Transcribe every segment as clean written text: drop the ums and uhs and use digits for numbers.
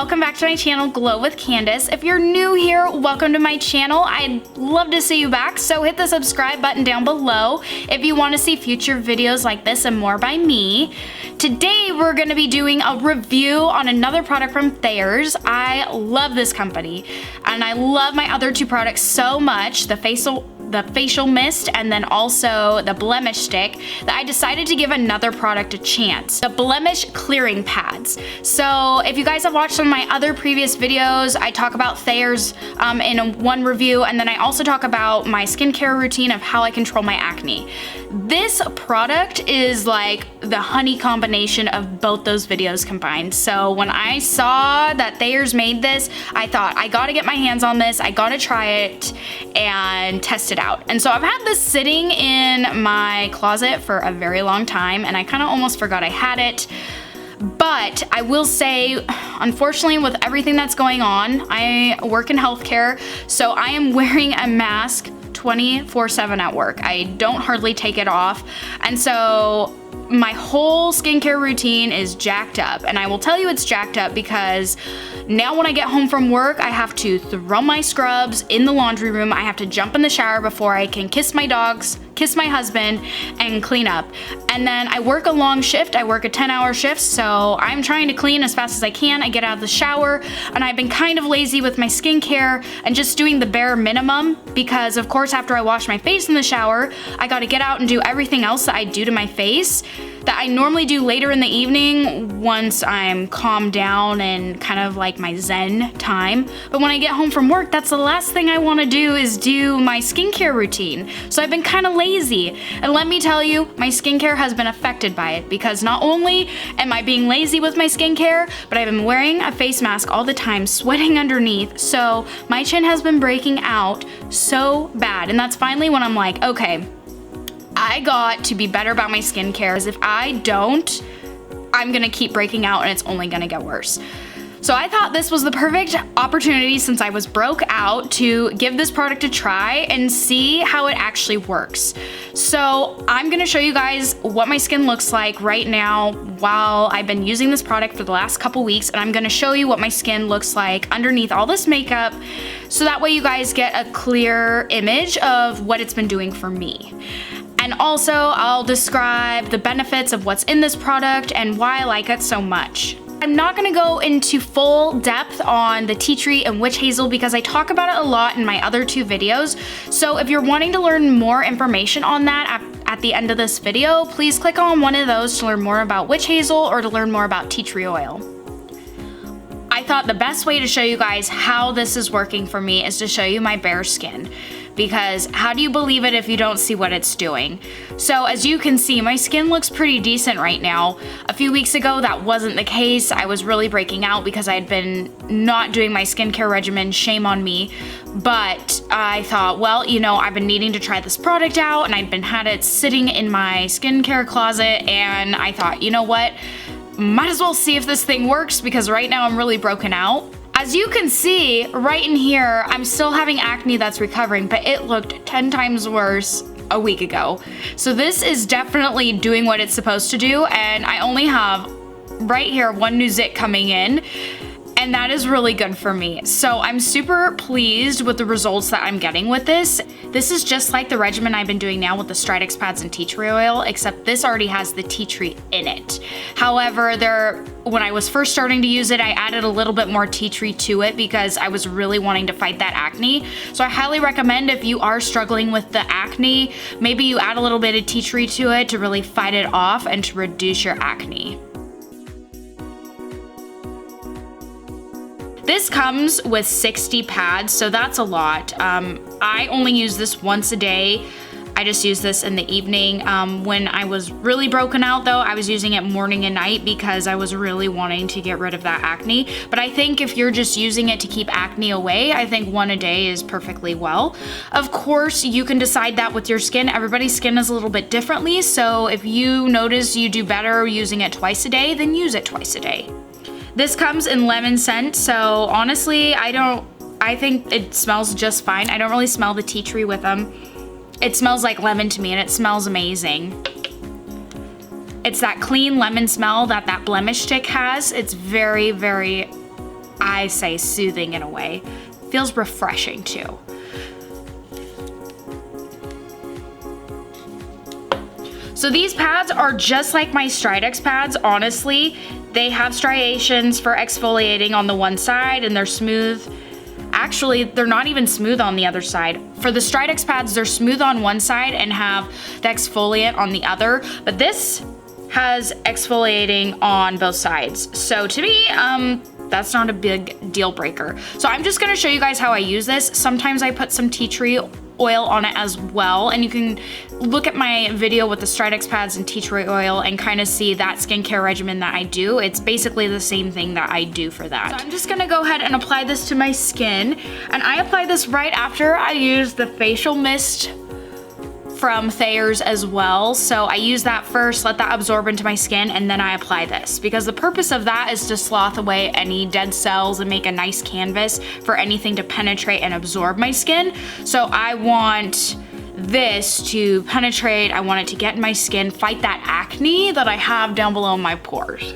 welcome back to my channel, Glow with Candace. If you're new here, welcome to my channel. I'd love to see you back, so hit the subscribe button down below if you want to see future videos like this and more by me. Today we're going to be doing a review on another product from Thayers. I love this company and I love my other two products so much, the facial mist and then also the blemish stick, that I decided to give another product a chance. The blemish clearing pads. So if you guys have watched some of my other previous videos, I talk about Thayers in one review, and then I also talk about my skincare routine of how I control my acne. This product is like the honey combination of both those videos combined. So when I saw that Thayers made this, I thought I gotta get my hands on this, I gotta try it and test it out. And so I've had this sitting in my closet for a very long time and I kind of almost forgot I had it. But I will say, unfortunately, with everything that's going on, I work in healthcare, so I am wearing a mask 24/7 at work. I don't hardly take it off. And so my whole skincare routine is jacked up, and I will tell you it's jacked up because now when I get home from work, I have to throw my scrubs in the laundry room. I have to jump in the shower before I can kiss my dogs, kiss my husband, and clean up. And then I work a long shift. I work a 10-hour shift, so I'm trying to clean as fast as I can. I get out of the shower, and I've been kind of lazy with my skincare and just doing the bare minimum because, of course, after I wash my face in the shower, I gotta get out and do everything else that I do to my face that I normally do later in the evening once I'm calmed down and kind of like my zen time. But when I get home from work, that's the last thing I want to do is do my skincare routine. So I've been kind of lazy. And let me tell you, my skincare has been affected by it because not only am I being lazy with my skincare, but I've been wearing a face mask all the time, sweating underneath. So my chin has been breaking out so bad. And that's finally when I'm like, okay, I got to be better about my skincare, because if I don't, I'm gonna keep breaking out and it's only gonna get worse. So I thought this was the perfect opportunity, since I was broke out, to give this product a try and see how it actually works. So I'm gonna show you guys what my skin looks like right now while I've been using this product for the last couple weeks, and I'm gonna show you what my skin looks like underneath all this makeup, so that way you guys get a clear image of what it's been doing for me. And also, I'll describe the benefits of what's in this product and why I like it so much. I'm not gonna go into full depth on the tea tree and witch hazel because I talk about it a lot in my other two videos. So if you're wanting to learn more information on that at the end of this video, please click on one of those to learn more about witch hazel or to learn more about tea tree oil. I thought the best way to show you guys how this is working for me is to show you my bare skin, because how do you believe it if you don't see what it's doing? So as you can see, my skin looks pretty decent right now. A few weeks ago, that wasn't the case. I was really breaking out because I'd been not doing my skincare regimen, shame on me. But I thought, well, you know, I've been needing to try this product out and I'd had it sitting in my skincare closet, and I thought, you know what? Might as well see if this thing works, because right now I'm really broken out. As you can see right in here, I'm still having acne that's recovering, but it looked 10 times worse a week ago. So this is definitely doing what it's supposed to do, and I only have right here one new zit coming in, and that is really good for me. So I'm super pleased with the results that I'm getting with this. This is just like the regimen I've been doing now with the Stridex pads and tea tree oil, except this already has the tea tree in it. However, when I was first starting to use it, I added a little bit more tea tree to it because I was really wanting to fight that acne. So I highly recommend, if you are struggling with the acne, maybe you add a little bit of tea tree to it to really fight it off and to reduce your acne. This comes with 60 pads, so that's a lot. I only use this once a day. I just use this in the evening. When I was really broken out though, I was using it morning and night because I was really wanting to get rid of that acne. But I think if you're just using it to keep acne away, I think one a day is perfectly well. Of course, you can decide that with your skin. Everybody's skin is a little bit differently, so if you notice you do better using it twice a day, then use it twice a day. This comes in lemon scent, so honestly, I think it smells just fine. I don't really smell the tea tree with them. It smells like lemon to me, and it smells amazing. It's that clean lemon smell that blemish stick has. It's very, very I say soothing in a way. Feels refreshing too. So these pads are just like my Stridex pads, honestly. They have striations for exfoliating on the one side and they're smooth. Actually, they're not even smooth on the other side. For the Stridex pads, they're smooth on one side and have the exfoliant on the other, but this has exfoliating on both sides. So to me, that's not a big deal breaker. So I'm just gonna show you guys how I use this. Sometimes I put some tea tree oil on it as well, and you can look at my video with the Stridex pads and tea tree oil and kind of see that skincare regimen that I do. It's basically the same thing that I do for that. So I'm just gonna go ahead and apply this to my skin, and I apply this right after I use the facial mist from Thayers as well. So I use that first, let that absorb into my skin, and then I apply this, because the purpose of that is to sloth away any dead cells and make a nice canvas for anything to penetrate and absorb my skin. So I want this to penetrate, I want it to get in my skin, fight that acne that I have down below my pores.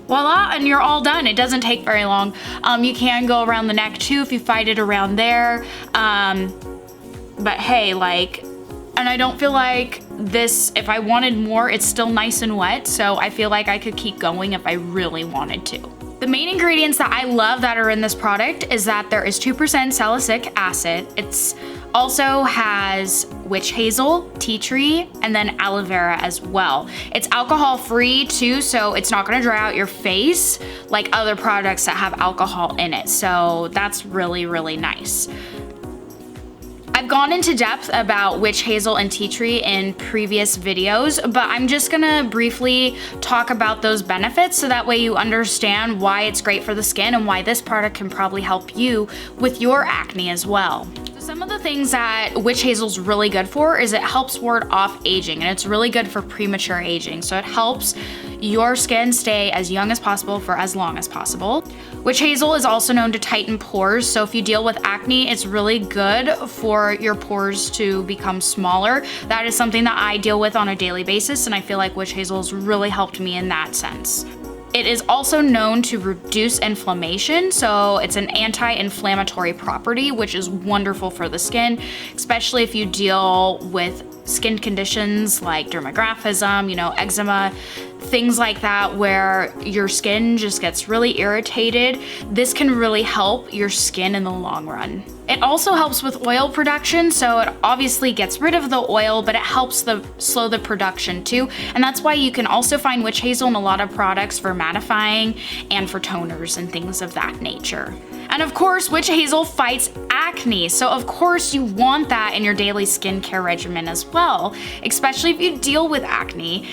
Voila, and you're all done. It doesn't take very long. You can go around the neck too if you fight it around there. But hey, like, and I don't feel like this, if I wanted more, it's still nice and wet, so I feel like I could keep going if I really wanted to. The main ingredients that I love that are in this product is that there is 2% salicylic acid. It's also has witch hazel, tea tree, and then aloe vera as well. It's alcohol free too, so it's not gonna dry out your face like other products that have alcohol in it. So that's really, really nice. I've gone into depth about witch hazel and tea tree in previous videos, but I'm just gonna briefly talk about those benefits so that way you understand why it's great for the skin and why this product can probably help you with your acne as well. Some of the things that witch hazel's really good for is it helps ward off aging, and it's really good for premature aging. So it helps your skin stay as young as possible for as long as possible. Witch hazel is also known to tighten pores, so if you deal with acne, it's really good for your pores to become smaller. That is something that I deal with on a daily basis, and I feel like witch hazel has really helped me in that sense. It is also known to reduce inflammation, so it's an anti-inflammatory property, which is wonderful for the skin, especially if you deal with skin conditions like dermographism, you know, eczema, things like that where your skin just gets really irritated. This can really help your skin in the long run. It also helps with oil production, so it obviously gets rid of the oil, but it helps slow the production too. And that's why you can also find witch hazel in a lot of products for mattifying and for toners and things of that nature. And of course, witch hazel fights acne, so of course you want that in your daily skincare regimen as well, especially if you deal with acne.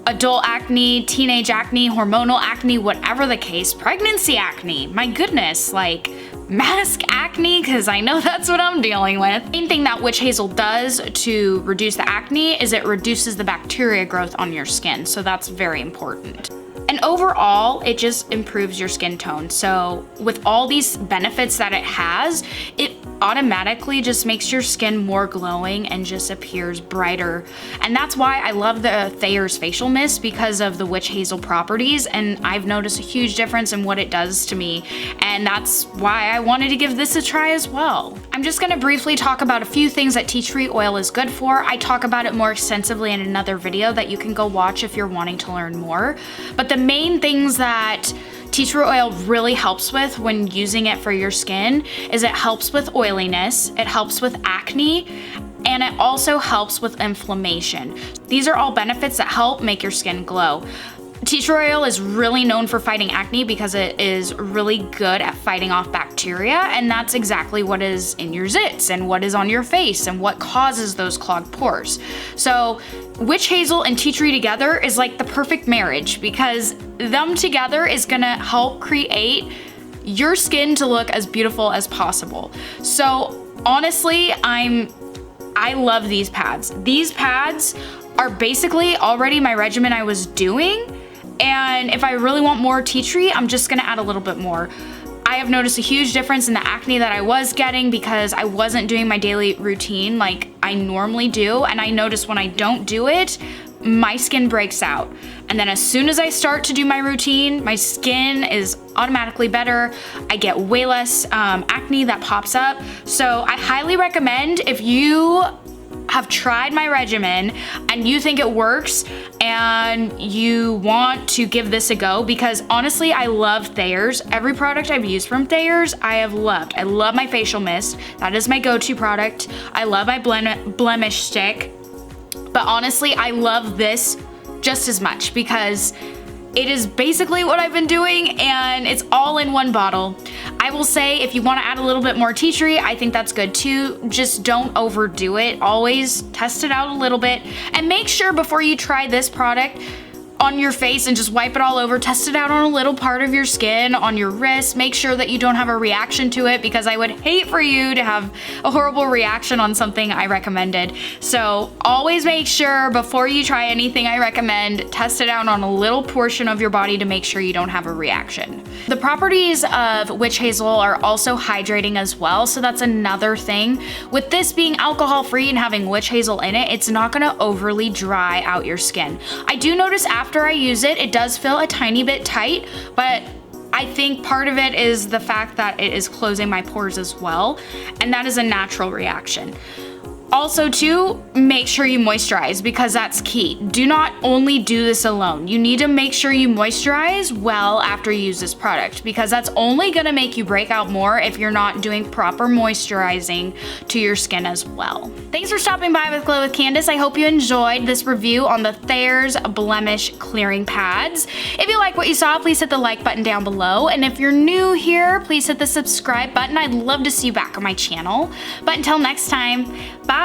Adult acne, teenage acne, hormonal acne, whatever the case, pregnancy acne, my goodness, like mask acne, because I know that's what I'm dealing with. The main thing that witch hazel does to reduce the acne is it reduces the bacteria growth on your skin, so that's very important. And overall, it just improves your skin tone. So with all these benefits that it has, it automatically just makes your skin more glowing and just appears brighter. And that's why I love the Thayers facial mist, because of the witch hazel properties, and I've noticed a huge difference in what it does to me. And that's why I wanted to give this a try as well. I'm just gonna briefly talk about a few things that tea tree oil is good for. I talk about it more extensively in another video that you can go watch if you're wanting to learn more. But the main things that tea tree oil really helps with when using it for your skin is it helps with oiliness, it helps with acne, and it also helps with inflammation. These are all benefits that help make your skin glow. Tea tree oil is really known for fighting acne because it is really good at fighting off bacteria, and that's exactly what is in your zits and what is on your face and what causes those clogged pores. So witch hazel and tea tree together is like the perfect marriage, because them together is gonna help create your skin to look as beautiful as possible. So honestly, I love these pads. These pads are basically already my regimen I was doing, and if I really want more tea tree, I'm just gonna add a little bit more. I have noticed a huge difference in the acne that I was getting because I wasn't doing my daily routine like I normally do, and I noticed when I don't do it, my skin breaks out. And then as soon as I start to do my routine, my skin is automatically better. I get way less acne that pops up. So I highly recommend, if you have tried my regimen and you think it works and you want to give this a go, because honestly, I love Thayers. Every product I've used from Thayers, I have loved. I love my facial mist. That is my go-to product. I love my blemish stick. But honestly, I love this just as much because it is basically what I've been doing, and it's all in one bottle. I will say, if you want to add a little bit more tea tree, I think that's good too. Just don't overdo it. Always test it out a little bit, and make sure before you try this product on your face and just wipe it all over, test it out on a little part of your skin, on your wrist. Make sure that you don't have a reaction to it, because I would hate for you to have a horrible reaction on something I recommended. So always make sure before you try anything I recommend, test it out on a little portion of your body to make sure you don't have a reaction. The properties of witch hazel are also hydrating as well, so that's another thing. With this being alcohol-free and having witch hazel in it, it's not gonna overly dry out your skin. I do notice after I use it, it does feel a tiny bit tight, but I think part of it is the fact that it is closing my pores as well, and that is a natural reaction. Also too, make sure you moisturize, because that's key. Do not only do this alone. You need to make sure you moisturize well after you use this product, because that's only gonna make you break out more if you're not doing proper moisturizing to your skin as well. Thanks for stopping by with Glow with Candace. I hope you enjoyed this review on the Thayers Blemish Clearing Pads. If you like what you saw, please hit the like button down below. And if you're new here, please hit the subscribe button. I'd love to see you back on my channel. But until next time, bye.